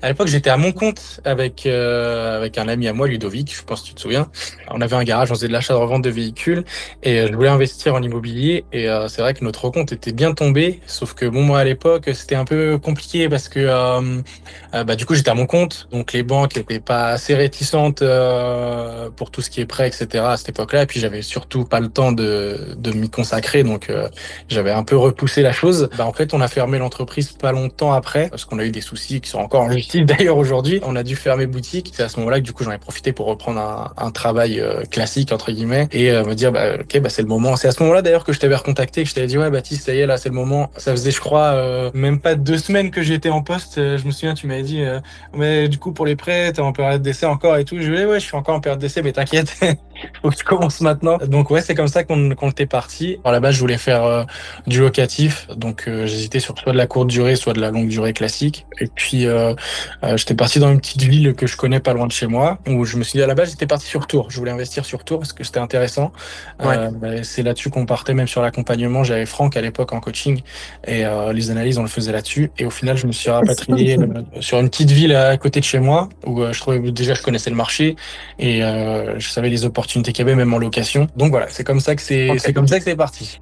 À l'époque, j'étais à mon compte avec un ami à moi, Ludovic, je pense que tu te souviens. On avait un garage, on faisait de l'achat-de-revente de véhicules et je voulais investir en immobilier. Et c'est vrai que notre compte était bien tombé, sauf que bon, moi à l'époque, c'était un peu compliqué parce que bah, du coup, j'étais à mon compte, donc les banques étaient pas assez réticentes pour tout ce qui est prêt, etc. à cette époque-là. Et puis j'avais surtout pas le temps de m'y consacrer, donc j'avais un peu repoussé la chose. Bah, en fait, on a fermé l'entreprise pas longtemps après, parce qu'on a eu des soucis qui sont encore en justice d'ailleurs aujourd'hui. On a dû fermer boutique. C'est à ce moment-là que du coup j'en ai profité pour reprendre un travail classique entre guillemets et me dire bah ok bah c'est le moment. C'est à ce moment-là d'ailleurs que je t'avais recontacté, que je t'avais dit ouais Baptiste ça y est là c'est le moment. Ça faisait je crois même pas 2 semaines que j'étais en poste. Je me souviens tu m'avais dit mais du coup pour les prêts t'es en période d'essai encore et tout. Je lui ai dit ouais je suis encore en période d'essai mais t'inquiète faut que je commence maintenant. Donc ouais c'est comme ça qu'on était parti. Alors là-bas je voulais faire du locatif. Donc j'hésitais sur soit de la courte durée, soit de la longue durée classique. Et puis j'étais parti dans une petite ville que je connais pas loin de chez moi, où je me suis dit à la base j'étais parti sur Tours. Je voulais investir sur Tours parce que c'était intéressant. Ouais. C'est là-dessus qu'on partait, même sur l'accompagnement. J'avais Franck à l'époque en coaching et les analyses on le faisait là-dessus. Et au final je me suis rapatrié sur une petite ville à côté de chez moi où je trouvais déjà je connaissais le marché et je savais les opportunités qu'il y avait même en location. Donc voilà, c'est comme ça que c'est Ok. comme ça que c'est parti.